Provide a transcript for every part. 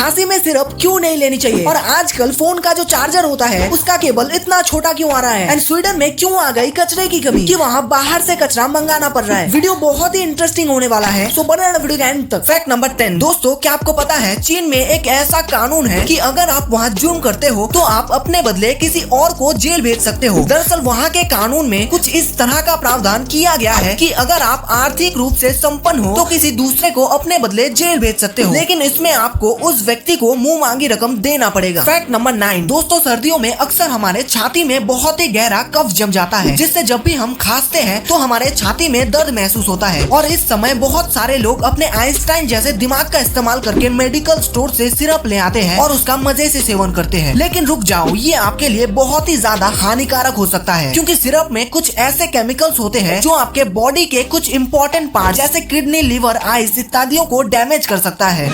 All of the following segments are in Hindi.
खांसी में सिरप क्यों नहीं लेनी चाहिए, और आजकल फोन का जो चार्जर होता है उसका केबल इतना छोटा क्यों आ रहा है, एंड स्वीडन में क्यों आ गई कचरे की कमी कि वहाँ बाहर से कचरा मंगाना पड़ रहा है। वीडियो बहुत ही इंटरेस्टिंग होने वाला है, सो बने रहना वीडियो के एंड तक। फैक्ट नंबर 10 दोस्तों, क्या आपको पता है चीन में एक ऐसा कानून है कि अगर आप वहाँ जुर्म करते हो तो आप अपने बदले किसी और को जेल भेज सकते हो। दरअसल वहाँ के कानून में कुछ इस तरह का प्रावधान किया गया है कि अगर आप आर्थिक रूप से संपन्न हो तो किसी दूसरे को अपने बदले जेल भेज सकते हो, लेकिन इसमें आपको उस व्यक्ति को मुंह मांगी रकम देना पड़ेगा। फैक्ट नंबर 9 दोस्तों, सर्दियों में अक्सर हमारे छाती में बहुत ही गहरा कफ जम जाता है, जिससे जब भी हम खांसते हैं तो हमारे छाती में दर्द महसूस होता है। और इस समय बहुत सारे लोग अपने आइंस्टाइन जैसे दिमाग का इस्तेमाल करके मेडिकल स्टोर से सिरप ले आते हैं और उसका मजे से सेवन करते हैं। लेकिन रुक जाओ, ये आपके लिए बहुत ही ज्यादा हानिकारक हो सकता है, क्योंकि सिरप में कुछ ऐसे केमिकल्स होते हैं जो आपके बॉडी के कुछ इंपॉर्टेंट पार्ट जैसे किडनी, लिवर, आइस इत्यादियों को डैमेज कर सकता है।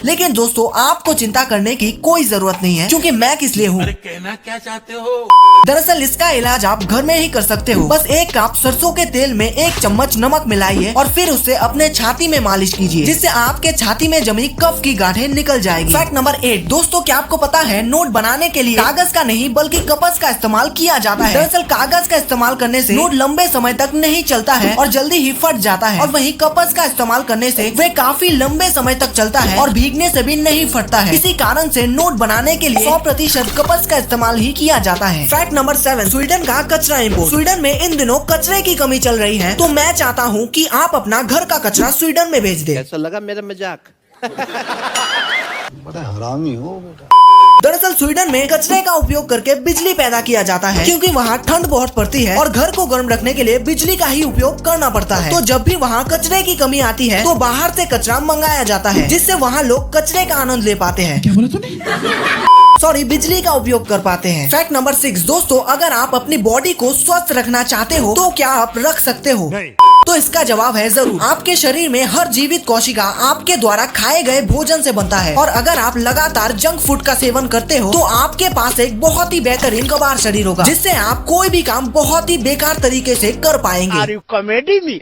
लेकिन दोस्तों, आपको चिंता करने की कोई जरूरत नहीं है, क्योंकि मैं किस लिए हूँ। अरे कहना क्या चाहते हो? दरअसल इसका इलाज आप घर में ही कर सकते हो। बस एक कप सरसों के तेल में 1 चम्मच नमक मिलाइए और फिर उसे अपने छाती में मालिश कीजिए, जिससे आपके छाती में जमी कफ की गांठें निकल जाएगी। फैक्ट नंबर 8 दोस्तों, क्या आपको पता है नोट बनाने के लिए कागज का नहीं बल्कि कपस का इस्तेमाल किया जाता है। दरअसल कागज का इस्तेमाल करने से नोट लंबे समय तक नहीं चलता है और जल्दी ही फट जाता है, और वहीं कपस का इस्तेमाल करने से वे काफी लंबे समय तक चलता है और भीगने से भी नहीं फटता है। इसी कारण से नोट बनाने के लिए 100% कपस का इस्तेमाल ही किया जाता है। फैक्ट नंबर 7 स्वीडन का कचरा इंपोर्ट। स्वीडन में इन दिनों कचरे की कमी चल रही है, तो मैं चाहता हूँ कि आप अपना घर का कचरा स्वीडन में भेज दे। कैसा लगा मेरा मजाक? बड़ा हरामी हो बेटा। दरअसल स्वीडन में कचरे का उपयोग करके बिजली पैदा किया जाता है, क्योंकि वहाँ ठंड बहुत पड़ती है और घर को गर्म रखने के लिए बिजली का ही उपयोग करना पड़ता है। तो जब भी वहाँ कचरे की कमी आती है तो बाहर से कचरा मंगाया जाता है, जिससे वहाँ लोग कचरे का आनंद ले पाते हैं। क्या बोला तूने? बिजली का उपयोग कर पाते हैं। फैक्ट नंबर 6 दोस्तों, अगर आप अपनी बॉडी को स्वस्थ रखना चाहते हो तो क्या आप रख सकते हो? तो इसका जवाब है जरूर। आपके शरीर में हर जीवित कोशिका आपके द्वारा खाए गए भोजन से बनता है, और अगर आप लगातार जंक फूड का सेवन करते हो तो आपके पास एक बहुत ही बेहतरीन कबाड़ शरीर होगा, जिससे आप कोई भी काम बहुत ही बेकार तरीके से कर पाएंगे। कॉमेडी में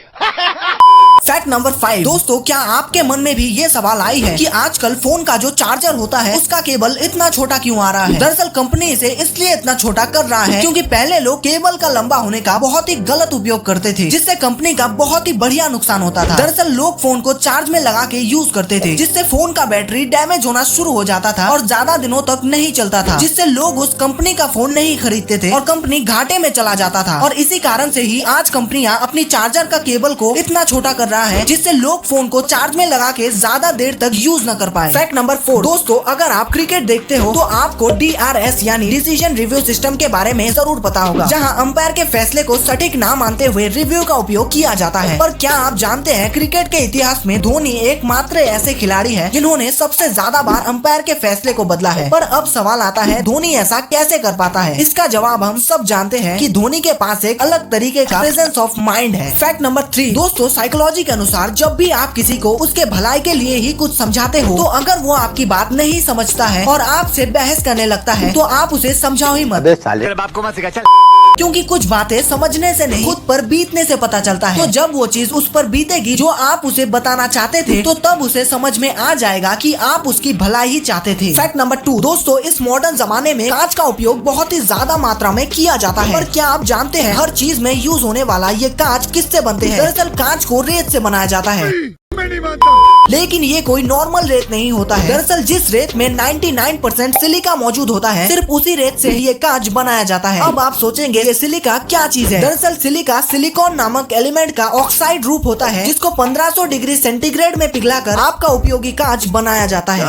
फैक्ट नंबर 5 दोस्तों, क्या आपके मन में भी ये सवाल आई है कि आजकल फोन का जो चार्जर होता है उसका केबल इतना छोटा क्यों आ रहा है? दरअसल कंपनी इसे इसलिए इतना छोटा कर रहा है क्योंकि पहले लोग केबल का लंबा होने का बहुत ही गलत उपयोग करते थे, जिससे कंपनी का बहुत ही बढ़िया नुकसान होता था। दरअसल लोग फोन को चार्ज में लगा के यूज करते थे, जिससे फोन का बैटरी डैमेज होना शुरू हो जाता था और ज्यादा दिनों तक नहीं चलता था, जिससे लोग उस कंपनी का फोन नहीं खरीदते थे और कंपनी घाटे में चला जाता था। और इसी कारण से ही आज कंपनियां अपनी चार्जर का केबल को इतना छोटा कर रहा है, जिससे लोग फोन को चार्ज में लगा के ज्यादा देर तक यूज न कर पाए। फैक्ट नंबर 4 दोस्तों, अगर आप क्रिकेट देखते हो तो आपको DRS यानी डिसीजन रिव्यू सिस्टम के बारे में जरूर पता होगा, जहां अंपायर के फैसले को सटीक ना मानते हुए रिव्यू का उपयोग किया जाता है। पर क्या आप जानते हैं क्रिकेट के इतिहास में धोनी एकमात्र ऐसे खिलाड़ी हैं जिन्होंने सबसे ज्यादा बार अंपायर के फैसले को बदला है। पर अब सवाल आता है, धोनी ऐसा कैसे कर पाता है? इसका जवाब हम सब जानते हैं कि धोनी के पास एक अलग तरीके का प्रेजेंस ऑफ माइंड है। फैक्ट नंबर 3 दोस्तों, साइकोलॉजी के अनुसार जब भी आप किसी को उसके भलाई के लिए ही कुछ समझाते हो, तो अगर वो आपकी बात नहीं समझता है और आपसे बहस करने लगता है तो आप उसे समझाओ ही मत, बाप को मत सिखा चल। क्योंकि कुछ बातें समझने से नहीं खुद पर बीतने से पता चलता है। तो जब वो चीज उस पर बीतेगी जो आप उसे बताना चाहते थे, तो तब उसे समझ में आ जाएगा कि आप उसकी भलाई ही चाहते थे। फैक्ट नंबर 2 दोस्तों, इस मॉडर्न जमाने में कांच का उपयोग बहुत ही ज्यादा मात्रा में किया जाता है। पर क्या आप जानते हैं हर चीज में यूज होने वाला ये कांच किससे बनते हैं? दरअसल कांच को रेत से बनाया जाता है। मैं नहीं मानता। लेकिन ये कोई नॉर्मल रेत नहीं होता है। दरअसल जिस रेत में 99% सिलिका मौजूद होता है, सिर्फ उसी रेत से ही ये कांच बनाया जाता है। अब आप सोचेंगे ये सिलिका क्या चीज है? दरअसल सिलिका सिलिकॉन नामक एलिमेंट का ऑक्साइड रूप होता है, जिसको 1500 डिग्री सेंटीग्रेड में पिघलाकर आपका उपयोगी कांच बनाया जाता है।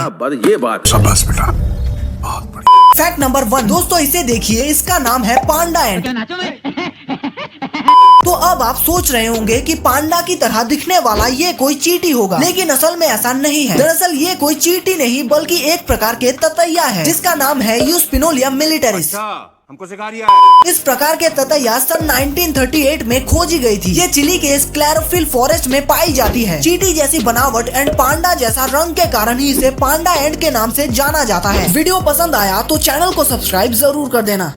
ये बात शाबाश बेटा, बहुत बढ़िया। फैक्ट नंबर 1 दोस्तों, इसे देखिए, इसका नाम है पांडा एंट। तो अब आप सोच रहे होंगे कि पांडा की तरह दिखने वाला ये कोई चींटी होगा, लेकिन असल में ऐसा नहीं है। दरअसल ये कोई चींटी नहीं बल्कि एक प्रकार के ततैया है, जिसका नाम है यूस्पिनोलियम मिलिटरिस। हमको सिखा रिया है। इस प्रकार के ततैया सन 1938 में खोजी गई थी। ये चिली के स्क्लेरोफिल फॉरेस्ट में पाई जाती है। चींटी जैसी बनावट एंड पांडा जैसा रंग के कारण ही इसे पांडा एंट के नाम से जाना जाता है। वीडियो पसंद आया तो चैनल को सब्सक्राइब जरूर कर देना।